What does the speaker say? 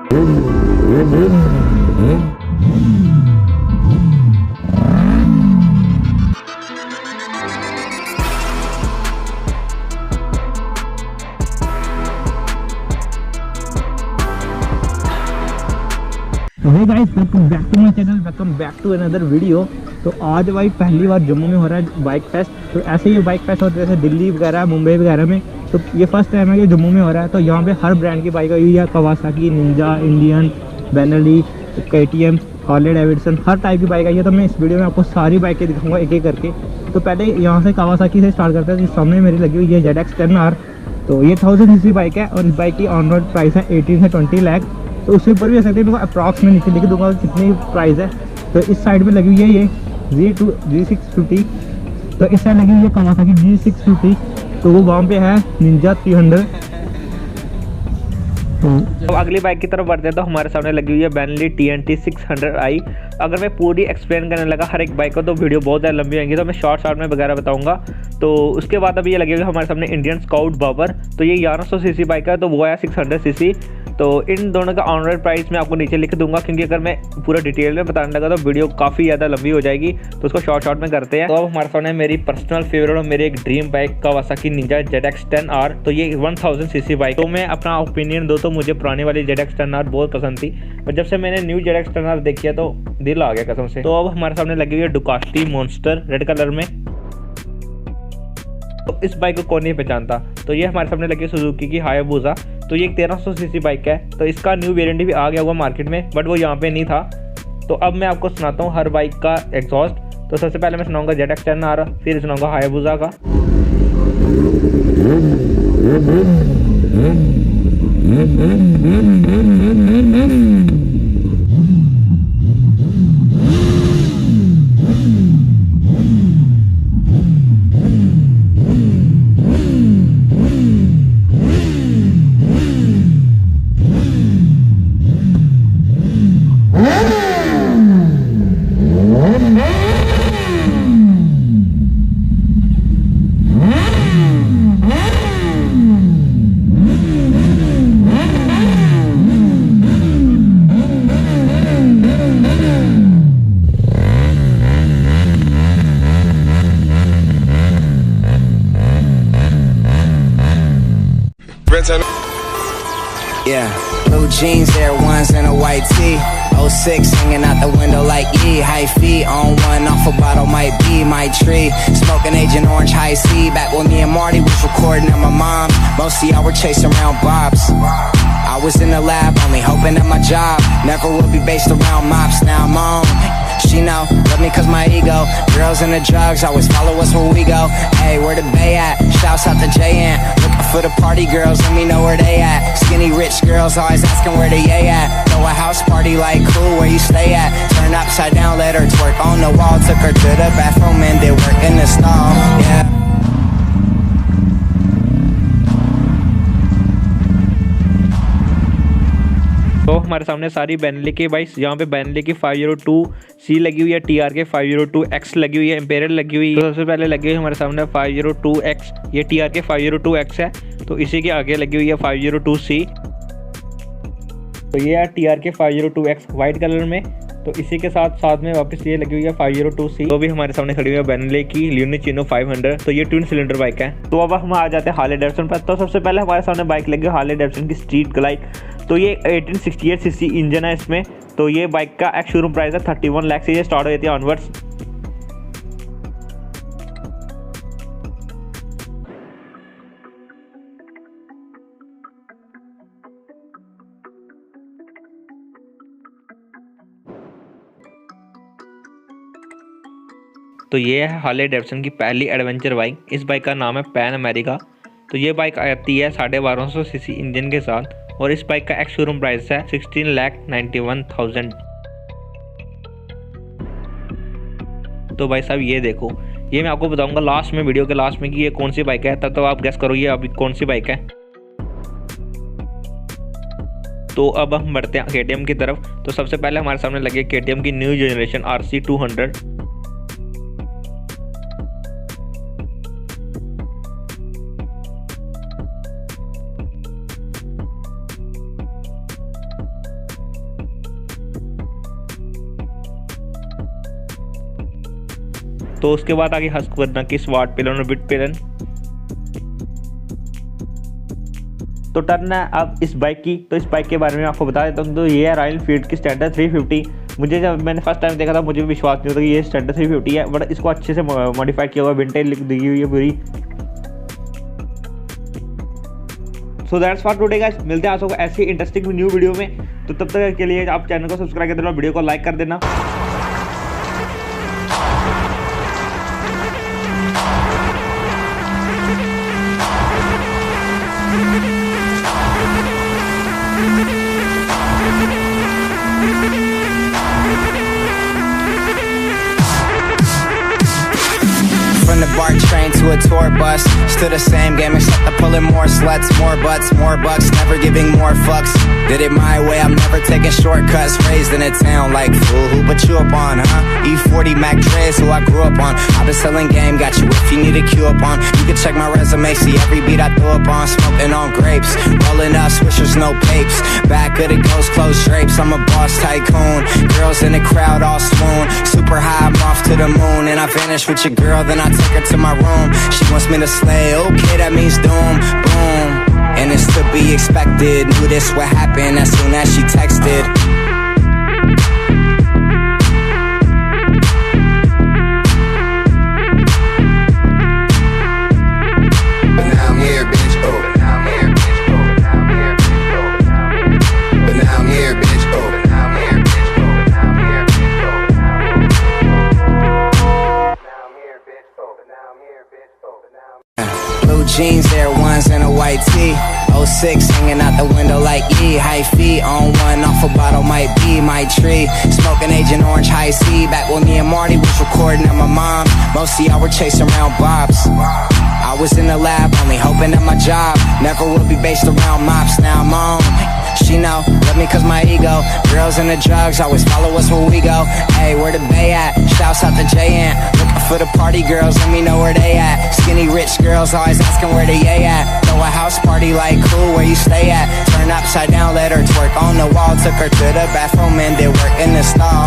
Hey guys, welcome back to my channel, welcome back to another video. तो आज भाई पहली बार जम्मू में हो रहा है बाइक फेस्ट। तो ऐसे ही बाइक फेस्ट होते हैं दिल्ली वगैरह, मुंबई वगैरह में। तो ये फर्स्ट टाइम है कि जम्मू में हो रहा है। तो यहाँ पे हर ब्रांड की बाइक आई हुई है, Kawasaki, Ninja, Indian, Benelli, KTM, Harley Davidson, हर टाइप की बाइक आई है। तो मैं इस वीडियो में आपको सारी बाइकें दिखाऊंगा एक एक करके। तो पहले यहाँ से कवासाकी से स्टार्ट करते हैं। सामने मेरी लगी हुई है ZX10R। तो ये 1000 cc बाइक है और इस बाइक की ऑन रोड प्राइस है 18 से 20 लाख। तो उसके ऊपर भी आ सकते हैं, मैं अप्रॉक्स में नीचे लिख दूंगा कितनी प्राइस है। तो इस साइड पे लगी हुई है ये G650। तो इस साइड लगी हुई है कवासाकी G650। तो वो वहाँ पे है निंजा 300। तो अगली बाइक की तरफ बढ़ते हैं। तो हमारे सामने लगी हुई है बेनेली TNT 600i। अगर मैं पूरी एक्सप्लेन करने लगा हर एक बाइक को तो वीडियो बहुत ज़्यादा लंबी होगी, तो मैं शॉर्ट में वगैरह बताऊंगा। तो उसके बाद अभी ये लगी हुई है हमारे सामने इंडियन स्काउट बाबर। तो ये 1100 सीसी बाइक है, तो वो है 600 सीसी। तो इन दोनों का ऑन रोड प्राइस मैं आपको नीचे लिख दूंगा, क्योंकि अगर मैं पूरा डिटेल में बताने लगा तो वीडियो काफ़ी ज़्यादा लंबी हो जाएगी। तो उसको शॉर्ट में करते हैं। तो अब हमारे सामने मेरी पर्सनल फेवरेट और मेरी एक dream bike Kawasaki Ninja ZX10R। तो ये 1000 सीसी बाइक। तो मैं अपना ओपिनियन दो तो मुझे पुरानी वाली ZX10R बहुत पसंद थी, पर जब से मैंने न्यू ZX10R देखी है तो दिल आ गया कसम से। तो अब हमारे सामने लगी हुई है डुकाटी मॉन्स्टर रेड कलर में। तो इस बाइक को कौन नहीं पहचानता। तो ये हमारे सामने लगी है सुजुकी की हायाबुसा। तो ये एक 1300 सीसी बाइक है। तो इसका न्यू वेरिएंट भी आ गया हुआ मार्केट में, बट वो यहाँ पे नहीं था। तो अब मैं आपको सुनाता हूँ हर बाइक का एग्जॉस्ट। तो सबसे पहले मैं सुनाऊंगा ZX10R, फिर सुनाऊंगा हायाबुसा का। Yeah, blue jeans, Air Ones, and a white tee. 06 hanging out the window like E. High feet on one, off a bottle might be my tree. Smoking Agent Orange High C. Back when me and Marty was recording at my mom. Most of y'all were chasing around Bobs. I was in the lab, only hoping that my job never would be based around mops. Now I'm on. She know, love me cause my ego. Girls and the drugs always follow us where we go. Hey, where the bay at? Shouts out to JN. Looking for the party girls, let me know where they at. Skinny rich girls always asking where the yay at. Throw a house party like cool, where you stay at? Turn upside down, let her twerk on the wall. Took her to the bathroom and did work in the stall. Yeah. तो हमारे सामने सारी Benelli की bikes. यहाँ पे Benelli की 502C लगी हुई है, TR के 502X लगी हुई है, इंपेरियल लगी हुई है। तो सबसे पहले लगी हुई है हमारे सामने 502X। ये TR के 502X है। तो इसी के आगे लगी हुई है 502C। तो ये है TR के 502X वाइट कलर में। तो इसी के साथ में वापस ये लगी हुई है 502C। तो भी हमारे सामने खड़ी हुई है बेनेली की लियोनिचिनो 500। तो ये ट्विन सिलेंडर बाइक है। तो अब हम आ जाते हैं हार्ले डेविडसन पर। तो सबसे पहले हमारे सामने बाइक लगी है हार्ले डेविडसन की स्ट्रीट ग्लाइड। तो ये 1868 सीसी इंजन है इसमें। तो ये बाइक का एक्स शोरूम प्राइस है 31 लाख से ये स्टार्ट हो जाती है ऑनवर्ड्स। तो ये है हार्ले डेविडसन की पहली एडवेंचर बाइक। इस बाइक का नाम है पैन अमेरिका। तो ये बाइक आती है 1250 सीसी इंजन के साथ और इस बाइक का एक्स शोरूम प्राइस है 16,91,000। तो भाई साहब ये देखो, ये मैं आपको बताऊंगा लास्ट में, वीडियो के लास्ट में कि ये कौन सी बाइक है। तब तो आप गेस करो ये अभी कौन सी बाइक है। तो अब हम बढ़ते हैं KTM की तरफ। तो सबसे पहले हमारे सामने लगी KTM की न्यू जनरेशन RC 200। तो उसके बाद आगे हस्क करना कि स्वाट पिलन और बिट पिलन। तो टर्न है अब इस बाइक की। तो इस बाइक के बारे में आपको बता देता हूँ। तो ये है रॉयल एनफील्ड की स्टैंडर्ड 350। मुझे जब मैंने फर्स्ट टाइम देखा था मुझे भी विश्वास नहीं होता कि ये स्टैंडर्ड 350 है, बट इसको अच्छे से मॉडिफाइड किया हुआ है, विंटेज लिख दी हुई है पूरी। So that's for today guys, मिलते हैं आप सबको ऐसी इंटरेस्टिंग न्यू वीडियो में। तो तब तक के लिए आप चैनल को सब्सक्राइब कर देना, वीडियो को लाइक कर देना। From the BART train to a tour bus, still the same game except I'm pulling more sluts, more butts, more bucks, never giving more fucks. Did it my way, I'm never taking shortcuts. Raised in a town like fool, who put you up on, huh? E40 Mac Dre's who I grew up on. I've been selling game, got you if you need a cue up on. You can check my resume, see every beat I throw up on. Smoking on grapes, rolling up swishers, no papes. Back of the ghost, closed drapes, I'm a boss tycoon. Girls in the crowd all swoon. Super high, I'm off to the moon. And I vanish with your girl, then I take her to my room. She wants me to slay, okay, that means doom, boom. And it's to be expected. Knew this would happen as soon as she texted. But now I'm here, bitch. Oh, but now I'm here, bitch. Oh, but now I'm here, bitch. Oh, but now I'm here, bitch. But now I'm here, bitch. Oh, but now I'm here, bitch. Oh, but now I'm here, bitch. Oh, but now I'm here, bitch. Blue jeans, Air Ones, and a white tee. 06 hanging out the window like E. High feet on one, off a bottle might be my tree. Smoking Agent Orange High C. Back when me and Marty was recording at my mom. Most of y'all were chasing around bobs. I was in the lab, only hoping that my job never would be based around mops. Now I'm on. She know, love me cause my ego. Girls and the drugs always follow us where we go. Hey, where the bay at? Shouts out to J-Ant. Looking for the party girls, let me know where they at. Skinny rich girls always asking where they at. Throw a house party like cool, where you stay at? Turn upside down, let her twerk on the wall. Took her to the bathroom and did work in the stall.